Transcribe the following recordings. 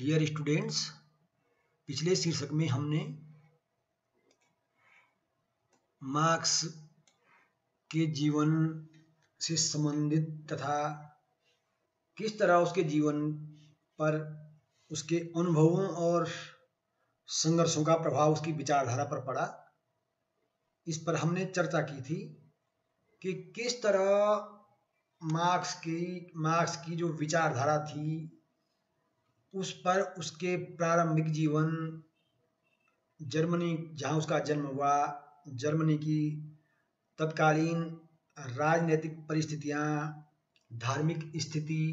Dear students, पिछले शीर्षक में हमने मार्क्स के जीवन से संबंधित तथा किस तरह उसके जीवन पर उसके अनुभवों और संघर्षों का प्रभाव उसकी विचारधारा पर पड़ा। इस पर हमने चर्चा की थी कि किस तरह मार्क्स की जो विचारधारा थी उस पर उसके प्रारंभिक जीवन, जर्मनी जहाँ उसका जन्म हुआ, जर्मनी की तत्कालीन राजनीतिक परिस्थितियाँ, धार्मिक स्थिति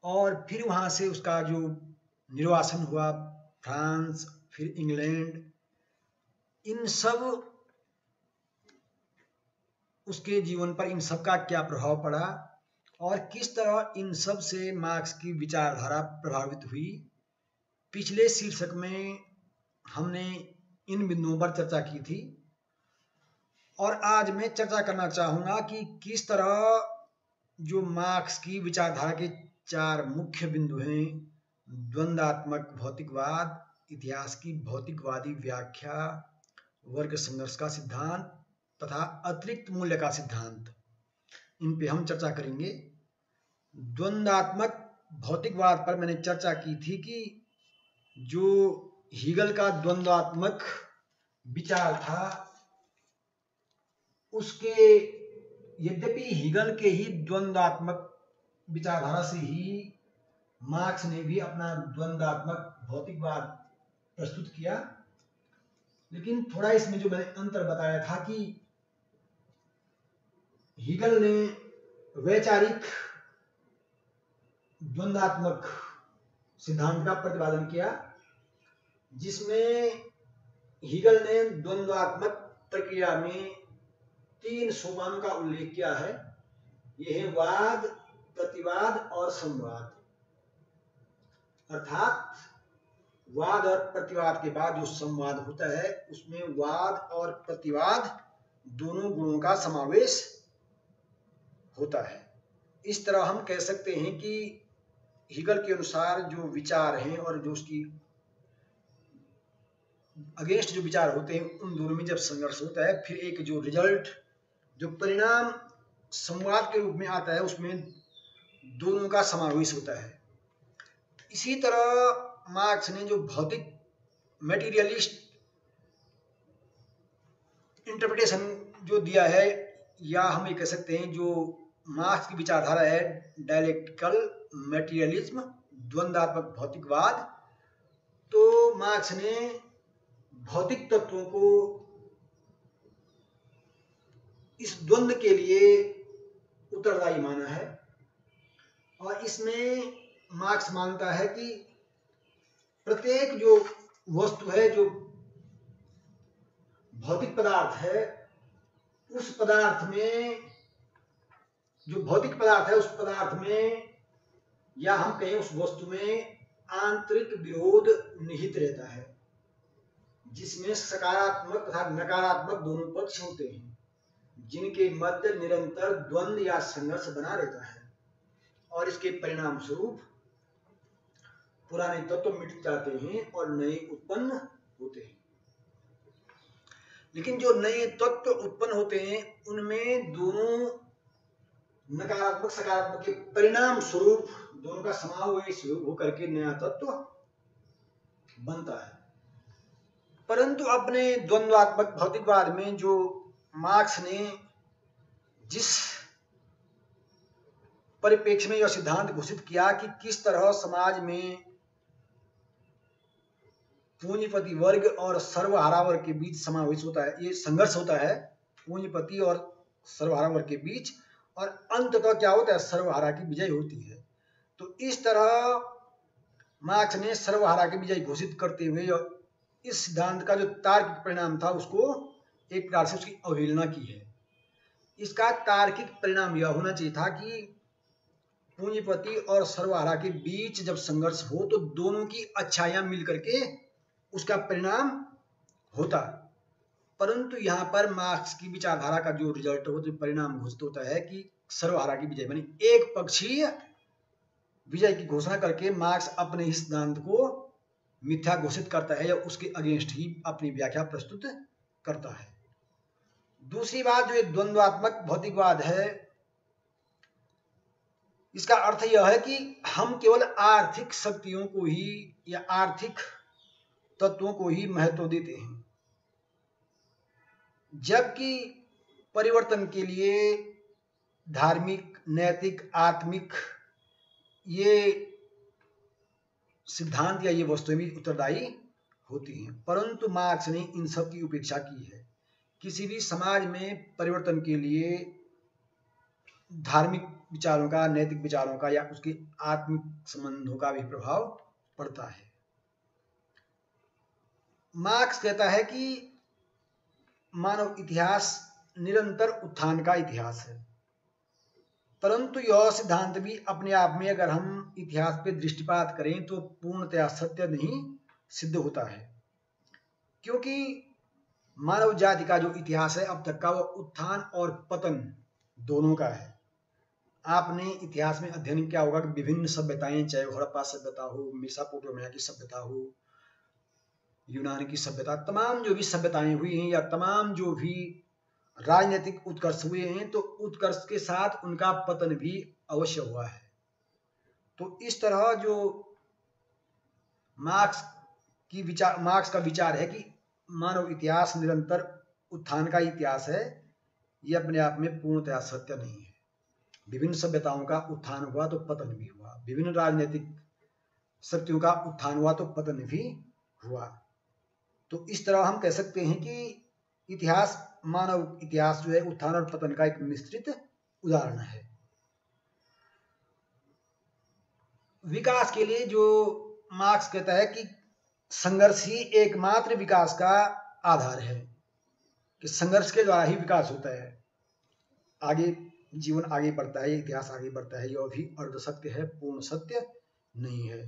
और फिर वहाँ से उसका जो निर्वासन हुआ फ्रांस, फिर इंग्लैंड, इन सब उसके जीवन पर इन सब का क्या प्रभाव पड़ा और किस तरह इन सब से मार्क्स की विचारधारा प्रभावित हुई। पिछले शीर्षक में हमने इन बिंदुओं पर चर्चा की थी और आज मैं चर्चा करना चाहूँगा कि किस तरह जो मार्क्स की विचारधारा के चार मुख्य बिंदु हैं, द्वंद्वात्मक भौतिकवाद, इतिहास की भौतिकवादी व्याख्या, वर्ग संघर्ष का सिद्धांत तथा अतिरिक्त मूल्य का सिद्धांत, इन पे हम चर्चा करेंगे। द्वंद्वात्मक भौतिकवाद पर मैंने चर्चा की थी कि जो हीगल का द्वंद्वात्मक विचार था उसके, यद्यपि हीगल के ही द्वंद्वात्मक विचारधारा से ही मार्क्स ने भी अपना द्वंद्वात्मक भौतिकवाद प्रस्तुत किया, लेकिन थोड़ा इसमें जो मैंने अंतर बताया था कि हीगल ने वैचारिक द्वंद्वात्मक सिद्धांत का प्रतिपादन किया, जिसमें हीगल ने द्वंद्वात्मक प्रक्रिया में 3 सोपानों का उल्लेख किया है। ये है वाद, प्रतिवाद और संवाद। अर्थात वाद और प्रतिवाद के बाद जो संवाद होता है उसमें वाद और प्रतिवाद दोनों गुणों का समावेश होता है। इस तरह हम कह सकते हैं कि हीगल के अनुसार जो विचार हैं और जो उसकी अगेंस्ट जो विचार होते हैं उन दोनों में जब संघर्ष होता है, फिर एक जो रिजल्ट, जो परिणाम संवाद के रूप में आता है, उसमें दोनों का समावेश होता है। इसी तरह मार्क्स ने जो भौतिक मटेरियलिस्ट इंटरप्रिटेशन जो दिया है, या हम ये कह सकते हैं जो मार्क्स की विचारधारा है डायलेक्टिकल मटेरियलिज्म, द्वंद्वात्मक भौतिकवाद, तो मार्क्स ने भौतिक तत्वों को इस द्वंद्व के लिए उत्तरदायी माना है। और इसमें मार्क्स मानता है कि प्रत्येक जो वस्तु है, जो भौतिक पदार्थ है, उस पदार्थ में, जो भौतिक पदार्थ है उस पदार्थ में, या हम कहें उस वस्तु में आंतरिक विरोध निहित रहता है, जिसमें सकारात्मक तथा नकारात्मक दोनों पक्ष होते हैं, जिनके मध्य निरंतर द्वंद्व या संघर्ष बना रहता है और इसके परिणाम स्वरूप पुराने तत्व मिट जाते हैं और नए उत्पन्न होते हैं। लेकिन जो नए तत्व उत्पन्न होते हैं उनमें दोनों नकारात्मक सकारात्मक के परिणाम स्वरूप दोनों का समावेश होकर के नया तत्व बनता है। परंतु अपने द्वंद्वात्मक भौतिकवाद में जो मार्क्स ने जिस परिप्रेक्ष्य में यह सिद्धांत घोषित किया कि किस तरह समाज में पूंजीपति वर्ग और सर्वहारा वर्ग के बीच समावेश होता है, ये संघर्ष होता है पूंजीपति और सर्वहारा वर्ग के बीच, और अंततः क्या होता है, सर्वहारा की विजय होती है। तो इस तरह मार्क्स ने सर्वहारा की विजय घोषित करते हुए इस सिद्धांत का जो तार्किक परिणाम था उसको एक प्रकार से उसकी अवहेलना की है। इसका तार्किक परिणाम यह होना चाहिए था कि पूंजीपति और सर्वहारा के बीच जब संघर्ष हो तो दोनों की अच्छाइयां मिलकर के उसका परिणाम होता, परंतु यहाँ पर मार्क्स की विचारधारा का जो रिजल्ट हो, जो परिणाम घोषित होता है कि सर्वहारा की विजय, बनी एक पक्षीय विजय की घोषणा करके मार्क्स अपने ही सिद्धांत को मिथ्या घोषित करता है या उसके अगेंस्ट ही अपनी व्याख्या प्रस्तुत करता है। दूसरी बात, जो एक द्वंद्वात्मक भौतिकवाद है, इसका अर्थ यह है कि हम केवल आर्थिक शक्तियों को ही या आर्थिक तत्वों को ही महत्व देते हैं, जबकि परिवर्तन के लिए धार्मिक, नैतिक, आत्मिक ये सिद्धांत या ये वस्तुएं भी उत्तरदायी होती हैं। परंतु मार्क्स ने इन सब की उपेक्षा की है। किसी भी समाज में परिवर्तन के लिए धार्मिक विचारों का, नैतिक विचारों का या उसके आत्मिक संबंधों का भी प्रभाव पड़ता है। मार्क्स कहता है कि मानव इतिहास निरंतर उत्थान का इतिहास है, परंतु यह सिद्धांत भी अपने आप में अगर हम इतिहास पे दृष्टिपात करें तो पूर्णतया सत्य नहीं सिद्ध होता है, क्योंकि मानव जाति का जो इतिहास है अब तक का, वह उत्थान और पतन दोनों का है। आपने इतिहास में अध्ययन किया होगा कि विभिन्न सभ्यताएं, चाहे हड़प्पा सभ्यता हो, मेसोपोटामिया की सभ्यता हो, यूनान की सभ्यता, तमाम जो भी सभ्यताएं हुई हैं या तमाम जो भी राजनीतिक उत्कर्ष हुए हैं, तो उत्कर्ष के साथ उनका पतन भी अवश्य हुआ है। तो इस तरह जो मार्क्स का विचार है कि मानव इतिहास निरंतर उत्थान का इतिहास है, ये अपने आप में पूर्णतया सत्य नहीं है। विभिन्न सभ्यताओं का उत्थान हुआ तो पतन भी हुआ, विभिन्न राजनीतिक शक्तियों का उत्थान हुआ तो पतन भी हुआ। तो इस तरह हम कह सकते हैं कि इतिहास, मानव इतिहास जो है उत्थान और पतन का एक मिश्रित उदाहरण है। विकास के लिए जो मार्क्स कहता है कि संघर्ष ही एकमात्र विकास का आधार है, कि संघर्ष के द्वारा ही विकास होता है, आगे जीवन आगे बढ़ता है, इतिहास आगे बढ़ता है। यह भी अर्ध सत्य है, पूर्ण सत्य नहीं है,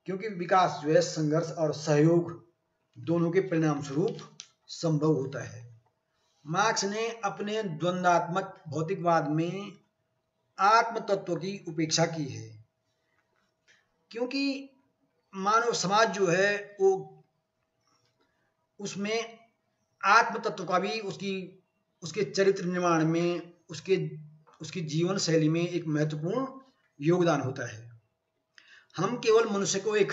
क्योंकि विकास जो है संघर्ष और सहयोग दोनों के परिणाम स्वरूप संभव होता है। मार्क्स ने अपने द्वंद्वात्मक भौतिकवाद में आत्म तत्व की उपेक्षा की है, क्योंकि मानव समाज जो है वो उसमें आत्म तत्व का भी उसके चरित्र निर्माण में, उसकी जीवन शैली में एक महत्वपूर्ण योगदान होता है। हम केवल मनुष्य को एक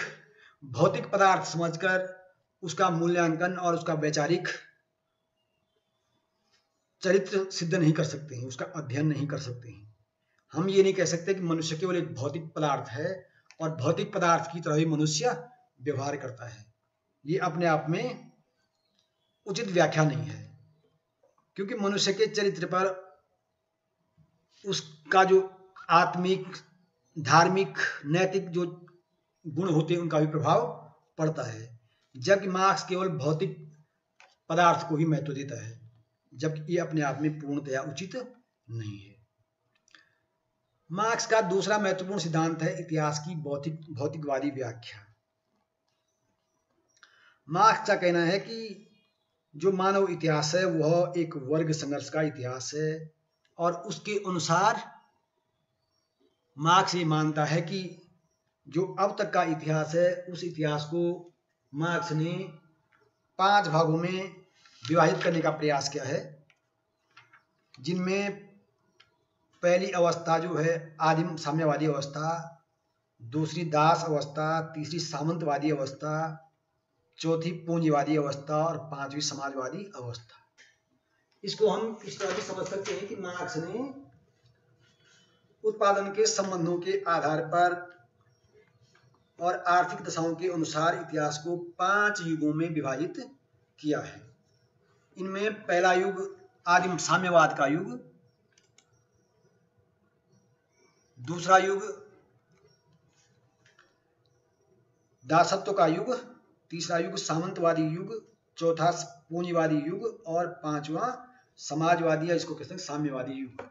भौतिक पदार्थ समझकर उसका मूल्यांकन और उसका वैचारिक चरित्र सिद्ध नहीं कर सकते हैं, उसका अध्ययन नहीं कर सकते हैं। हम ये नहीं कह सकते कि मनुष्य केवल एक भौतिक पदार्थ है और भौतिक पदार्थ की तरह ही मनुष्य व्यवहार करता है। ये अपने आप में उचित व्याख्या नहीं है, क्योंकि मनुष्य के चरित्र पर उसका जो आत्मिक, धार्मिक, नैतिक जो गुण होते हैं उनका भी प्रभाव पड़ता है, जबकि मार्क्स केवल भौतिक पदार्थ को ही महत्व देता है, जबकि ये अपने आप में पूर्णतया उचित नहीं है। मार्क्स का दूसरा महत्वपूर्ण सिद्धांत है इतिहास की भौतिकवादी व्याख्या। मार्क्स का कहना है कि जो मानव इतिहास है वह एक वर्ग संघर्ष का इतिहास है, और उसके अनुसार मार्क्स ये मानता है कि जो अब तक का इतिहास है उस इतिहास को मार्क्स ने 5 भागों में विभाजित करने का प्रयास किया है, जिनमें पहली अवस्था जो है आदिम साम्यवादी अवस्था, दूसरी दास अवस्था, तीसरी सामंतवादी अवस्था, चौथी पूंजीवादी अवस्था और 5वीं समाजवादी अवस्था। इसको हम इस तरह से समझ सकते हैं कि मार्क्स ने उत्पादन के संबंधों के आधार पर और आर्थिक दशाओं के अनुसार इतिहास को 5 युगों में विभाजित किया है। इनमें पहला युग आदिम साम्यवाद का युग, दूसरा युग दासत्व का युग, तीसरा युग सामंतवादी युग, चौथा पूंजीवादी युग और 5वां समाजवादी या इसको कहते हैं साम्यवादी युग।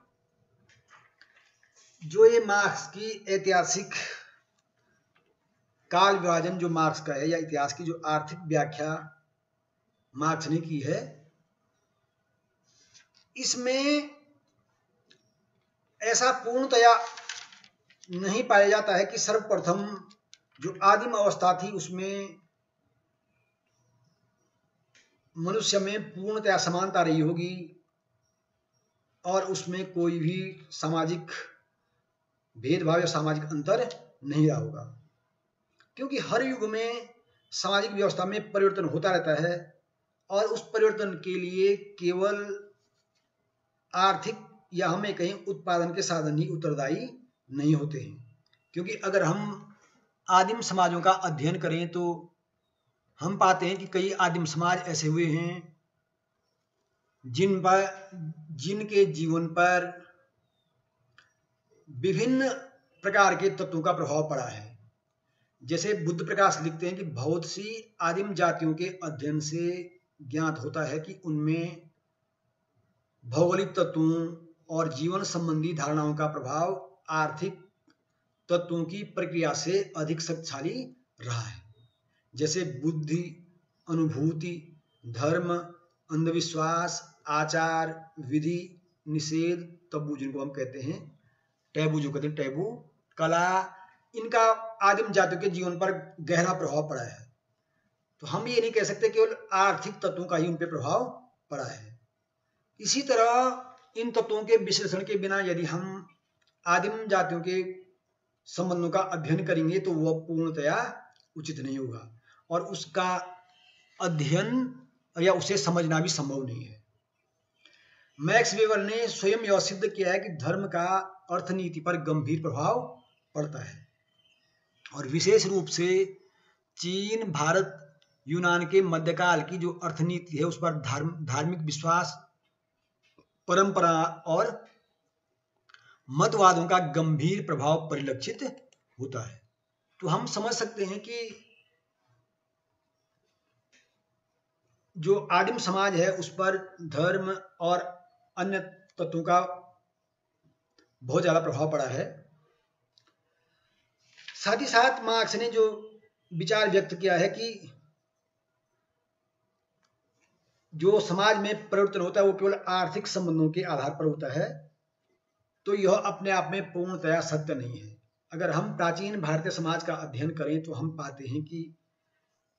जो ये मार्क्स की ऐतिहासिक काल विभाजन जो मार्क्स का है, या इतिहास की जो आर्थिक व्याख्या मार्क्स ने की है, इसमें ऐसा पूर्णतया नहीं पाया जाता है कि सर्वप्रथम जो आदिम अवस्था थी उसमें मनुष्य में पूर्णतया समानता रही होगी और उसमें कोई भी सामाजिक भेदभाव या सामाजिक अंतर नहीं रहा होगा, क्योंकि हर युग में सामाजिक व्यवस्था में परिवर्तन होता रहता है और उस परिवर्तन के लिए केवल आर्थिक या हमें कहीं उत्पादन के साधन ही उत्तरदायी नहीं होते हैं। क्योंकि अगर हम आदिम समाजों का अध्ययन करें तो हम पाते हैं कि कई आदिम समाज ऐसे हुए हैं जिनके जीवन पर विभिन्न प्रकार के तत्वों का प्रभाव पड़ा है। जैसे बुद्ध प्रकाश लिखते हैं कि बहुत सी आदिम जातियों के अध्ययन से ज्ञात होता है कि उनमें भौगोलिक तत्वों और जीवन संबंधी धारणाओं का प्रभाव आर्थिक तत्वों की प्रक्रिया से अधिक शक्तिशाली रहा है। जैसे बुद्धि, अनुभूति, धर्म, अंधविश्वास, आचार, विधि, निषेध, तब्बू जिनको हम कहते हैं, टैबू जो कहते हैं टैबू, कला, इनका आदिम जातियों के जीवन पर गहरा प्रभाव पड़ा है। तो हम ये नहीं कह सकते केवल आर्थिक तत्वों का ही उन पर प्रभाव पड़ा है। इसी तरह इन तत्वों के विश्लेषण के बिना यदि हम आदिम जातियों के संबंधों का अध्ययन करेंगे तो वह पूर्णतया उचित नहीं होगा और उसका अध्ययन या उसे समझना भी संभव नहीं है। मैक्स वेबर ने स्वयं यह सिद्ध किया है कि धर्म का अर्थनीति पर गंभीर प्रभाव पड़ता है और विशेष रूप से चीन, भारत, यूनान के मध्यकाल की जो अर्थनीति है उस पर धार्मिक विश्वास, परंपरा और मतवादों का गंभीर प्रभाव परिलक्षित होता है। तो हम समझ सकते हैं कि जो आदिम समाज है उस पर धर्म और अन्य तत्वों का बहुत ज्यादा प्रभाव पड़ा है। साथ ही साथ मार्क्स ने जो विचार व्यक्त किया है कि जो समाज में परिवर्तन होता है वो केवल आर्थिक संबंधों के आधार पर होता है, तो यह अपने आप में पूर्णतया सत्य नहीं है। अगर हम प्राचीन भारतीय समाज का अध्ययन करें तो हम पाते हैं कि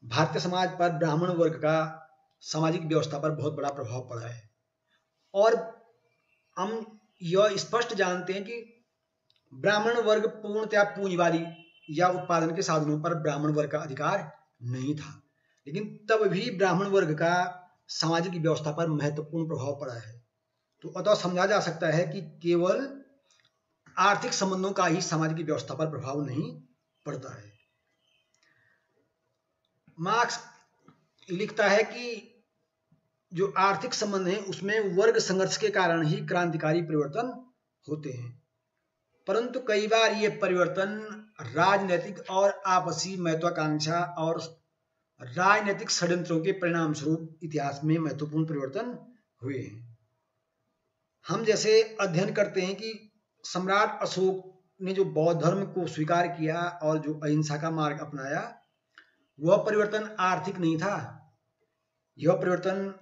भारतीय समाज पर ब्राह्मण वर्ग का सामाजिक व्यवस्था पर बहुत बड़ा प्रभाव पड़ा है और हम यह स्पष्ट जानते हैं कि ब्राह्मण वर्ग पूर्णतया पूंजीवादी या उत्पादन के साधनों पर ब्राह्मण वर्ग का अधिकार नहीं था, लेकिन तब भी ब्राह्मण वर्ग का सामाजिक व्यवस्था पर महत्वपूर्ण प्रभाव पड़ा है। तो अतः समझा जा सकता है कि केवल आर्थिक संबंधों का ही सामाजिक व्यवस्था पर प्रभाव नहीं पड़ता है। मार्क्स लिखता है कि जो आर्थिक संबंध है उसमें वर्ग संघर्ष के कारण ही क्रांतिकारी परिवर्तन होते हैं, परंतु कई बार ये परिवर्तन राजनीतिक और आपसी महत्वाकांक्षा और राजनीतिक षड्यंत्रों के परिणाम स्वरूप इतिहास में महत्वपूर्ण परिवर्तन हुए हैं। हम जैसे अध्ययन करते हैं कि सम्राट अशोक ने जो बौद्ध धर्म को स्वीकार किया और जो अहिंसा का मार्ग अपनाया, वह परिवर्तन आर्थिक नहीं था, यह परिवर्तन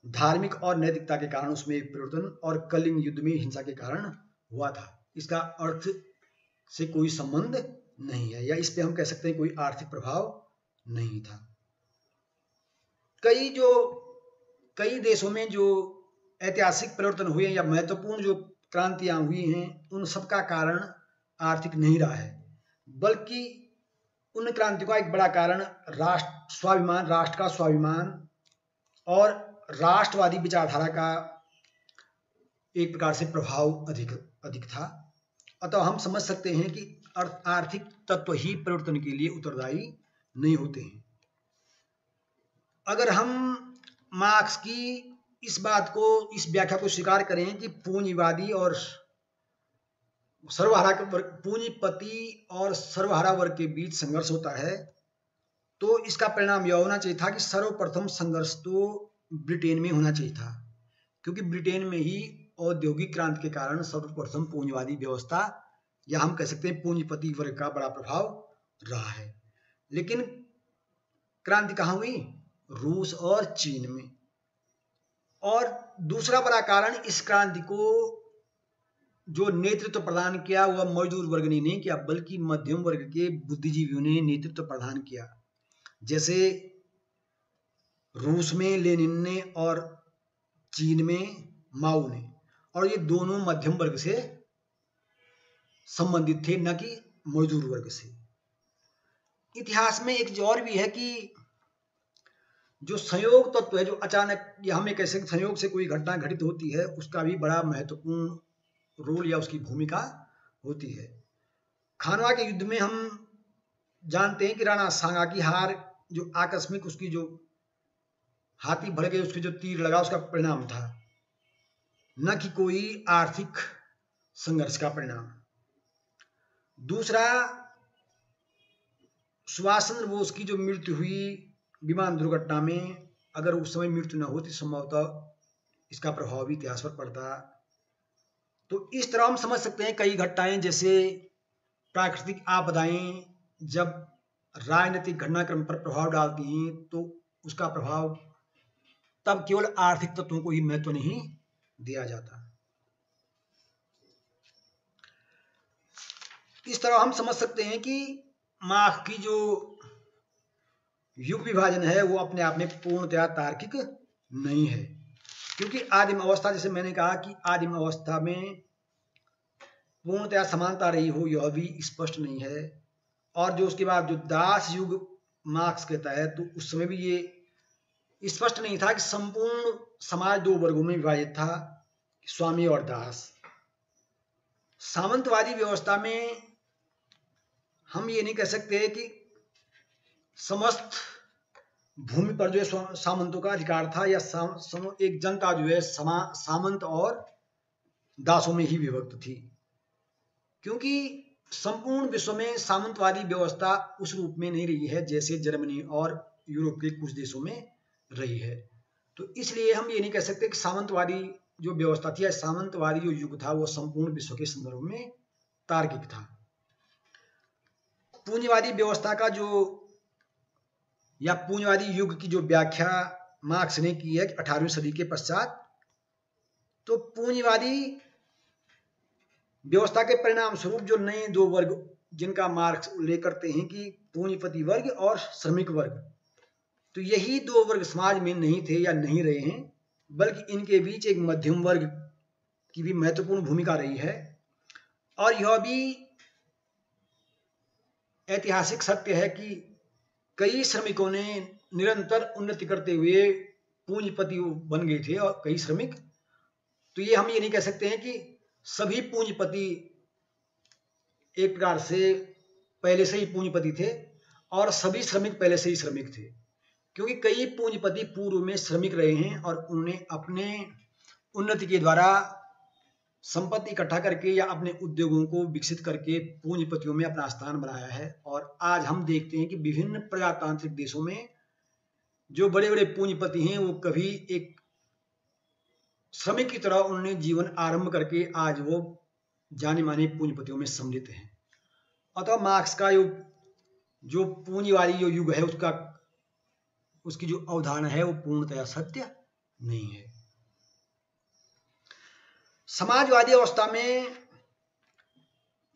धार्मिक और नैतिकता के कारण उसमें एक परिवर्तन और कलिंग युद्ध में हिंसा के कारण हुआ था। इसका अर्थ से कोई संबंध नहीं है या इस पे हम कह सकते हैं कोई आर्थिक प्रभाव नहीं था। कई देशों में जो ऐतिहासिक परिवर्तन हुए या महत्वपूर्ण जो क्रांतियां हुई हैं उन सब का कारण आर्थिक नहीं रहा है, बल्कि उन क्रांतियों का एक बड़ा कारण राष्ट्र का स्वाभिमान और राष्ट्रवादी विचारधारा का एक प्रकार से प्रभाव अधिक था। अतः हम समझ सकते हैं कि आर्थिक तत्व ही परिवर्तन के लिए उत्तरदायी नहीं होते हैं। अगर हम मार्क्स की इस व्याख्या को स्वीकार करें कि पूंजीवादी और पूंजीपति और सर्वहारा वर्ग के बीच संघर्ष होता है, तो इसका परिणाम यह होना चाहिए था कि सर्वप्रथम संघर्ष तो ब्रिटेन में होना चाहिए था, क्योंकि ब्रिटेन में ही औद्योगिक क्रांति के कारण सर्वप्रथम पूंजीवादी व्यवस्था या हम कह सकते हैं पूंजीपति वर्ग का बड़ा प्रभाव रहा है। लेकिन क्रांति कहाँ हुई? रूस और चीन में। और दूसरा बड़ा कारण इस क्रांति को जो नेतृत्व प्रदान किया वह मजदूर वर्ग ने नहीं किया, बल्कि मध्यम वर्ग के बुद्धिजीवियों ने नेतृत्व प्रदान किया। जैसे रूस में लेनिन ने और चीन में माओ ने, और ये दोनों मध्यम वर्ग से संबंधित थे, न कि मजदूर वर्ग से। इतिहास में एक और भी है कि जो संयोग तत्व है, जो अचानक या हमें कैसे संयोग से कोई घटना घटित होती है, उसका भी बड़ा महत्वपूर्ण रोल या उसकी भूमिका होती है। खानवा के युद्ध में हम जानते हैं कि राणा सांगा की हार जो आकस्मिक, उसकी जो हाथी भड़क गए, उसके जो तीर लगा, उसका परिणाम था, न कि कोई आर्थिक संघर्ष का परिणाम। दूसरा, सुभाष चंद्र बोस की जो मृत्यु हुई विमान दुर्घटना में, अगर उस समय मृत्यु न होती संभवतः इसका प्रभाव भी इतिहास पर पड़ता। तो इस तरह हम समझ सकते हैं कई घटनाएं, जैसे प्राकृतिक आपदाएं जब राजनीतिक घटनाक्रम पर प्रभाव डालती हैं, तो उसका प्रभाव तब केवल आर्थिक तत्वों को ही महत्व नहीं दिया जाता। इस तरह हम समझ सकते हैं कि मार्क्स की जो युग विभाजन है वो अपने आप में पूर्णतया तार्किक नहीं है, क्योंकि आदिम अवस्था, जैसे मैंने कहा कि आदिम अवस्था में पूर्णतया समानता रही हो, यह भी स्पष्ट नहीं है। और जो उसके बाद जो दास युग मार्क्स कहता है, तो उस समय भी ये स्पष्ट नहीं था कि संपूर्ण समाज दो वर्गों में विभाजित था, स्वामी और दास। सामंतवादी व्यवस्था में हम ये नहीं कह सकते कि समस्त भूमि पर जो है सामंतों का अधिकार था, या एक जनता जो है सामंत और दासों में ही विभक्त थी, क्योंकि संपूर्ण विश्व में सामंतवादी व्यवस्था उस रूप में नहीं रही है जैसे जर्मनी और यूरोप के कुछ देशों में रही है। तो इसलिए हम ये नहीं कह सकते कि सामंतवादी जो व्यवस्था थी या सामंतवादी जो युग था वो संपूर्ण विश्व के संदर्भ में तार्किक था। पूंजीवादी व्यवस्था का जो या पूंजीवादी युग की जो व्याख्या मार्क्स ने की है 18वीं सदी के पश्चात, तो पूंजीवादी व्यवस्था के परिणाम स्वरूप जो नए दो वर्ग जिनका मार्क्स उल्लेख करते हैं कि पूंजीपति वर्ग और श्रमिक वर्ग, तो यही दो वर्ग समाज में नहीं थे या नहीं रहे हैं, बल्कि इनके बीच एक मध्यम वर्ग की भी महत्वपूर्ण भूमिका रही है। और यह भी ऐतिहासिक सत्य है कि कई श्रमिकों ने निरंतर उन्नति करते हुए पूंजीपति बन गए थे, और कई श्रमिक, तो ये हम ये नहीं कह सकते हैं कि सभी पूंजीपति एक प्रकार से पहले से ही पूंजीपति थे और सभी श्रमिक पहले से ही श्रमिक थे, क्योंकि कई पूंजीपति पूर्व में श्रमिक रहे हैं और उन्होंने अपने उन्नति के द्वारा संपत्ति इकट्ठा करके या अपने उद्योगों को विकसित करके पूंजीपतियों में अपना स्थान बनाया है। और आज हम देखते हैं कि विभिन्न प्रजातांत्रिक देशों में जो बड़े बड़े पूंजीपति हैं वो कभी एक श्रमिक की तरह उन्होंने जीवन आरंभ करके आज वो जाने माने पूंजीपतियों में सम्मिलित हैं। अतः मार्क्स का जो पूंजीवादी जो युग है उसकी जो अवधारणा है वो पूर्णतया सत्य नहीं है। समाजवादी अवस्था में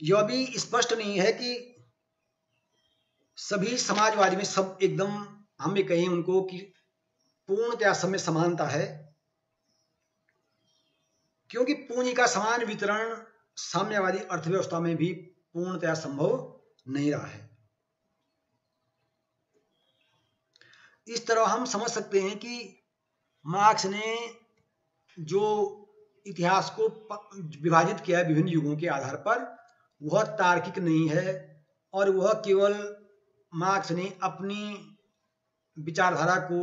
यह भी स्पष्ट नहीं है कि सभी समाजवादी में सब एकदम हम ये कहें उनको कि पूर्णतया सब में समानता है, क्योंकि पूंजी का समान वितरण साम्यवादी अर्थव्यवस्था में भी पूर्णतया संभव नहीं रहा है। इस तरह हम समझ सकते हैं कि मार्क्स ने जो इतिहास को विभाजित किया है विभिन्न युगों के आधार पर, वह तार्किक नहीं है, और वह केवल मार्क्स ने अपनी विचारधारा को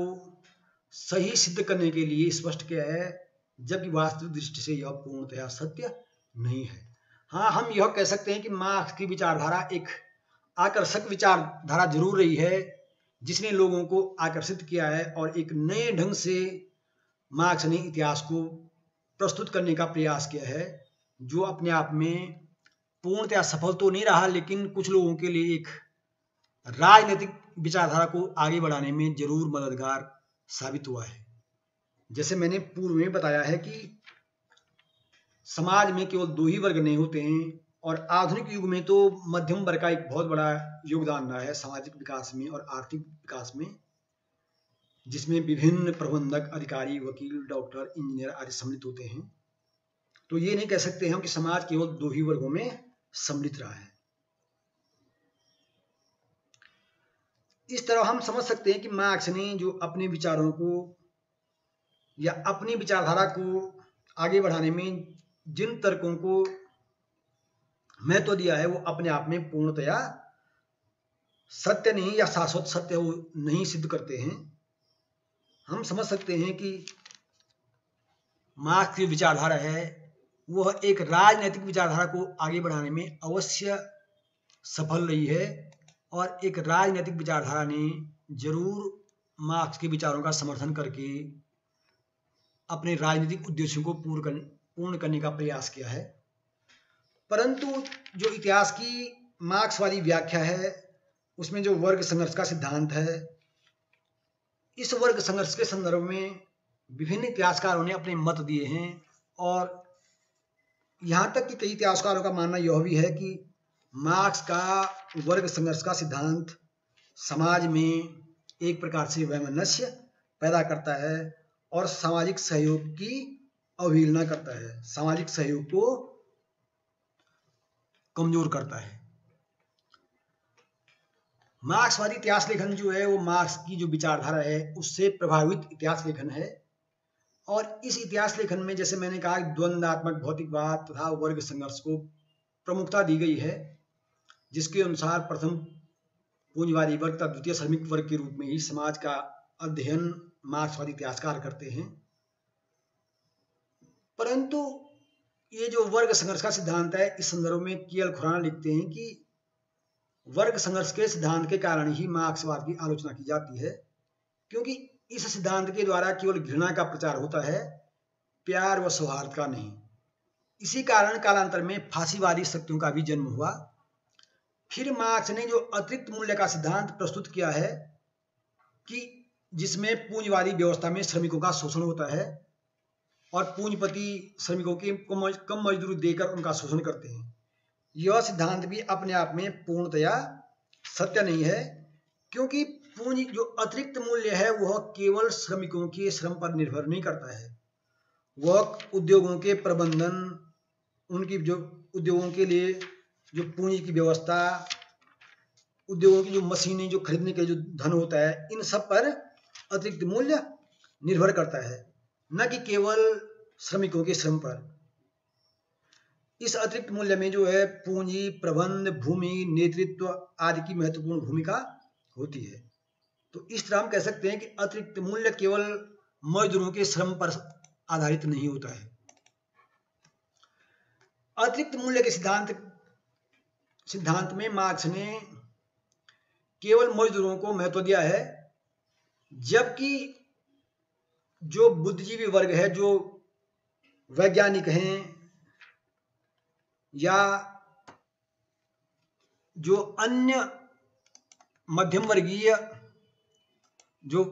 सही सिद्ध करने के लिए स्पष्ट किया है, जबकि वास्तविक दृष्टि से यह पूर्णतया सत्य नहीं है। हाँ, हम यह कह सकते हैं कि मार्क्स की विचारधारा एक आकर्षक विचारधारा जरूर रही है, जिसने लोगों को आकर्षित किया है, और एक नए ढंग से मार्क्स ने इतिहास को प्रस्तुत करने का प्रयास किया है, जो अपने आप में पूर्णतया सफल तो नहीं रहा, लेकिन कुछ लोगों के लिए एक राजनीतिक विचारधारा को आगे बढ़ाने में जरूर मददगार साबित हुआ है। जैसे मैंने पूर्व में बताया है कि समाज में केवल दो ही वर्ग नहीं होते हैं, और आधुनिक युग में तो मध्यम वर्ग का एक बहुत बड़ा योगदान रहा है सामाजिक विकास में और आर्थिक विकास में, जिसमें विभिन्न प्रबंधक, अधिकारी, वकील, डॉक्टर, इंजीनियर आदि सम्मिलित होते हैं। तो ये नहीं कह सकते हम कि समाज केवल दो ही वर्गों में सम्मिलित रहा है। इस तरह हम समझ सकते हैं कि मार्क्स ने जो अपने विचारों को या अपनी विचारधारा को आगे बढ़ाने में जिन तर्कों को महत्व दिया है वो अपने आप में पूर्णतया सत्य नहीं या शाश्वत सत्य वो नहीं सिद्ध करते हैं। हम समझ सकते हैं कि मार्क्स की विचारधारा है वह एक राजनैतिक विचारधारा को आगे बढ़ाने में अवश्य सफल रही है, और एक राजनैतिक विचारधारा ने जरूर मार्क्स के विचारों का समर्थन करके अपने राजनीतिक उद्देश्यों को पूर्ण करने का प्रयास किया है। परंतु जो इतिहास की मार्क्सवादी व्याख्या है उसमें जो वर्ग संघर्ष का सिद्धांत है, इस वर्ग संघर्ष के संदर्भ में विभिन्न इतिहासकारों ने अपने मत दिए हैं, और यहाँ तक कि कई इतिहासकारों का मानना यह भी है कि मार्क्स का वर्ग संघर्ष का सिद्धांत समाज में एक प्रकार से वैमनस्य पैदा करता है और सामाजिक सहयोग की अवहेलना करता है, सामाजिक सहयोग को कमजोर करता है। मार्क्सवादी इतिहास लेखन जो है वो मार्क्स की जो विचारधारा है उससे प्रभावित इतिहास लेखन है, और इस इतिहास लेखन में जैसे मैंने कहा द्वंद्वात्मक भौतिकवाद तथा वर्ग संघर्ष को प्रमुखता दी गई है, जिसके अनुसार प्रथम पूंजीवादी वर्ग तथा द्वितीय श्रमिक वर्ग के रूप में ही समाज का अध्ययन मार्क्सवादी इतिहासकार करते हैं। परंतु ये जो वर्ग संघर्ष का सिद्धांत है इस संदर्भ में के.एल. खुराना लिखते हैं कि वर्ग संघर्ष के सिद्धांत के कारण ही मार्क्सवाद की आलोचना की जाती है, क्योंकि इस सिद्धांत के द्वारा केवल घृणा का प्रचार होता है, प्यार व सौहार्द का नहीं। इसी कारण कालांतर में फांसीवादी शक्तियों का भी जन्म हुआ। फिर मार्क्स ने जो अतिरिक्त मूल्य का सिद्धांत प्रस्तुत किया है कि जिसमें पूंजीवादी व्यवस्था में श्रमिकों का शोषण होता है और पूंजीपति श्रमिकों की कम मजदूरी देकर उनका शोषण करते हैं, यह सिद्धांत भी अपने आप में पूर्णतया सत्य नहीं है, क्योंकि पूंजी जो अतिरिक्त मूल्य है वह केवल श्रमिकों के श्रम पर निर्भर नहीं करता है, वह उद्योगों के प्रबंधन, उनकी जो उद्योगों के लिए जो पूंजी की व्यवस्था, उद्योगों की जो मशीनें जो खरीदने के जो धन होता है, इन सब पर अतिरिक्त मूल्य निर्भर करता है, न कि केवल श्रमिकों के श्रम पर। इस अतिरिक्त मूल्य में जो है पूंजी, प्रबंध, भूमि, नेतृत्व आदि की महत्वपूर्ण भूमिका होती है। तो इस तरह हम कह सकते हैं कि अतिरिक्त मूल्य केवल मजदूरों के श्रम पर आधारित नहीं होता है। अतिरिक्त मूल्य के सिद्धांत में मार्क्स ने केवल मजदूरों को महत्व दिया है, जबकि जो बुद्धिजीवी वर्ग है, जो वैज्ञानिक हैं या जो अन्य मध्यम वर्गीय जो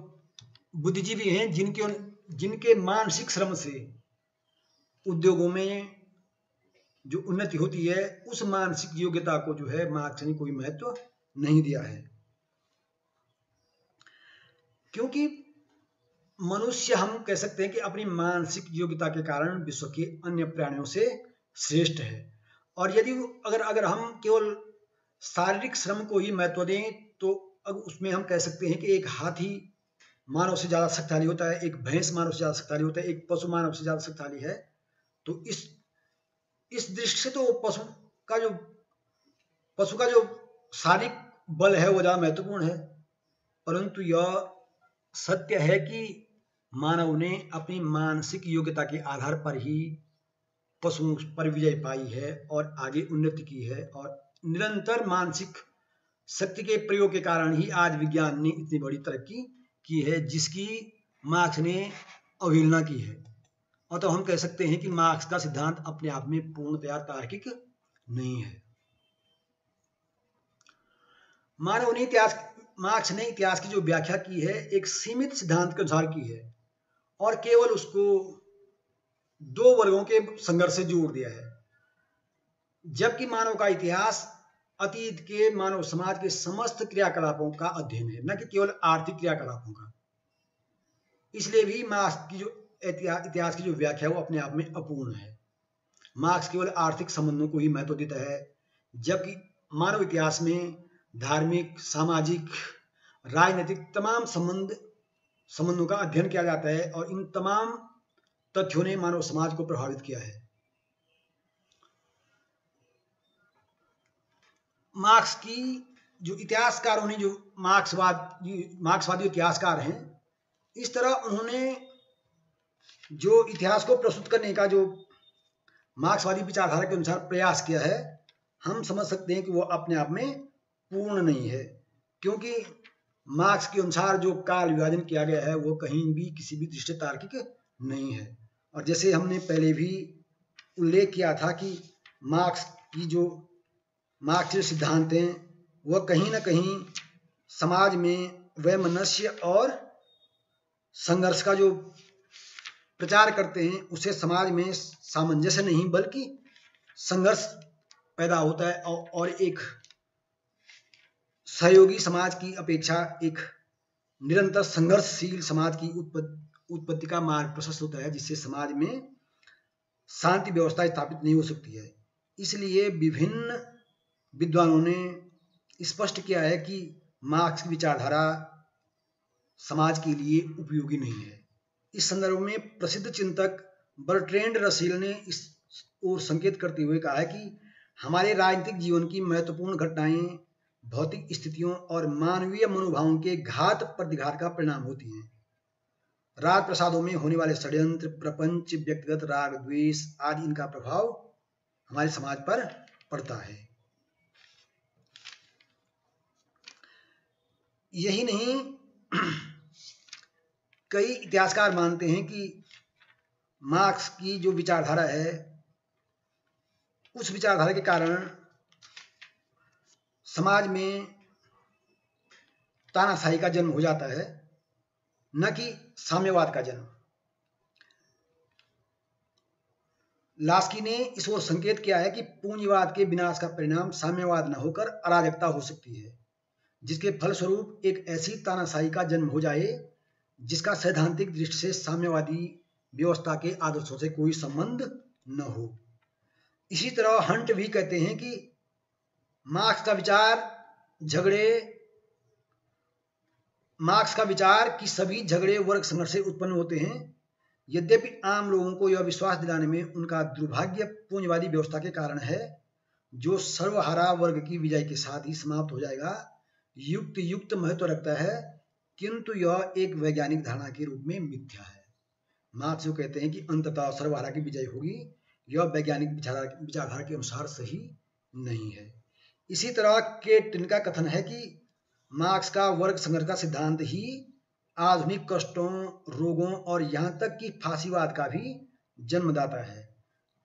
बुद्धिजीवी हैं, जिनके मानसिक श्रम से उद्योगों में जो उन्नति होती है, उस मानसिक योग्यता को जो है मार्क्स ने कोई महत्व नहीं दिया है, क्योंकि मनुष्य हम कह सकते हैं कि अपनी मानसिक योग्यता के कारण विश्व के अन्य प्राणियों से श्रेष्ठ है। और यदि अगर हम केवल शारीरिक श्रम को ही महत्व दें तो अब उसमें हम कह सकते हैं कि एक हाथी मानव से ज्यादा शक्तिशाली होता है, एक भैंस मानव से ज्यादा शक्तिशाली होता है, एक पशु मानव से ज्यादा शक्तिशाली है। तो इस दृष्टि से तो पशु का जो शारीरिक बल है वो ज्यादा महत्वपूर्ण है, परंतु यह सत्य है कि मानव ने अपनी मानसिक योग्यता के आधार पर ही पशुओं पर विजय पाई है और आगे उन्नति की है, और निरंतर मानसिक शक्ति के प्रयोग के कारण ही आज विज्ञान ने इतनी बड़ी तरक्की की है, जिसकी मार्क्स ने अवहेलना की है। और तो हम कह सकते हैं कि मार्क्स का सिद्धांत अपने आप में पूर्णतया तार्किक नहीं है। मार्क्स ने इतिहास की जो व्याख्या की है एक सीमित सिद्धांत के अनुसार की है, और केवल उसको दो वर्गों के संघर्ष से जोड़ दिया है, जबकि मानव का इतिहास अतीत के मानव समाज के समस्त क्रियाकलापों का अध्ययन है, न कि केवल आर्थिक क्रियाकलापों का। इसलिए भी मार्क्स की जो इतिहास की जो व्याख्या है वो अपने आप में अपूर्ण है। मार्क्स केवल आर्थिक संबंधों को ही महत्व देता है, जबकि मानव इतिहास में धार्मिक, सामाजिक, राजनीतिक तमाम संबंधों का अध्ययन किया जाता है और इन तमाम तथ्यों ने मानव समाज को प्रभावित किया है। मार्क्स की जो इतिहासकारों ने, जो मार्क्सवादी इतिहासकार हैं, इस तरह उन्होंने जो इतिहास को प्रस्तुत करने का जो मार्क्सवादी विचारधारा के अनुसार प्रयास किया है, हम समझ सकते हैं कि वो अपने आप में पूर्ण नहीं है, क्योंकि मार्क्स के अनुसार जो काल विभाजन किया गया है वो कहीं भी किसी भी दृष्टि तार्किक नहीं है। और जैसे हमने पहले भी उल्लेख किया था कि मार्क्स के सिद्धांत हैं वह कहीं ना कहीं समाज में वैमनस्य और संघर्ष का जो प्रचार करते हैं, उससे समाज में सामंजस्य नहीं बल्कि संघर्ष पैदा होता है और एक सहयोगी समाज की अपेक्षा एक निरंतर संघर्षशील समाज की उत्पत्ति का मार्ग प्रशस्त होता है, जिससे समाज में शांति व्यवस्था स्थापित नहीं हो सकती है। इसलिए विभिन्न विद्वानों ने स्पष्ट किया है कि मार्क्स की विचारधारा समाज के लिए उपयोगी नहीं है। इस संदर्भ में प्रसिद्ध चिंतक बर्ट्रैंड रसेल ने इस ओर संकेत करते हुए कहा है कि हमारे राजनीतिक जीवन की महत्वपूर्ण घटनाएं भौतिक स्थितियों और मानवीय मनोभावों के घात प्रतिघात का परिणाम होती हैं। राज प्रसादों में होने वाले षड्यंत्र, प्रपंच, व्यक्तिगत राग द्वेष आदि, इनका प्रभाव हमारे समाज पर पड़ता है। यही नहीं, कई इतिहासकार मानते हैं कि मार्क्स की जो विचारधारा है, उस विचारधारा के कारण समाज में तानाशाही का जन्म हो जाता है, न कि साम्यवाद का जन्म। लास्की ने इस ओर संकेत किया है कि पूंजीवाद के विनाश का परिणाम साम्यवाद न होकर अराजकता हो सकती है, जिसके फलस्वरूप एक ऐसी तानाशाही का जन्म हो जाए जिसका सैद्धांतिक दृष्टि से साम्यवादी व्यवस्था के आदर्शों से कोई संबंध न हो। इसी तरह हंट भी कहते हैं कि मार्क्स का विचार कि सभी झगड़े वर्ग संघर्ष से उत्पन्न होते हैं, यद्यपि आम लोगों को यह विश्वास दिलाने में उनका दुर्भाग्य पूंजीवादी व्यवस्था के कारण है, जो सर्वहारा वर्ग की विजय के साथ ही समाप्त हो जाएगा, युक्त महत्व रखता है, किंतु यह एक वैज्ञानिक धारणा के रूप में मिथ्या है। मार्क्स जो कहते हैं कि अंततः सर्वहारा की विजय होगी, यह वैज्ञानिक विचारधारा के अनुसार सही नहीं है। इसी तरह केटिन का कथन है कि मार्क्स का वर्ग संघर्ष का सिद्धांत ही आधुनिक कष्टों, रोगों और यहाँ तक कि फांसीवाद का भी जन्मदाता है।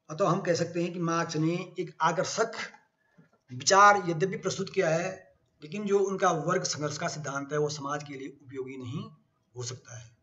अतः हम कह सकते हैं कि मार्क्स ने एक आकर्षक विचार यद्यपि प्रस्तुत किया है, लेकिन जो उनका वर्ग संघर्ष का सिद्धांत है वो समाज के लिए उपयोगी नहीं हो सकता है।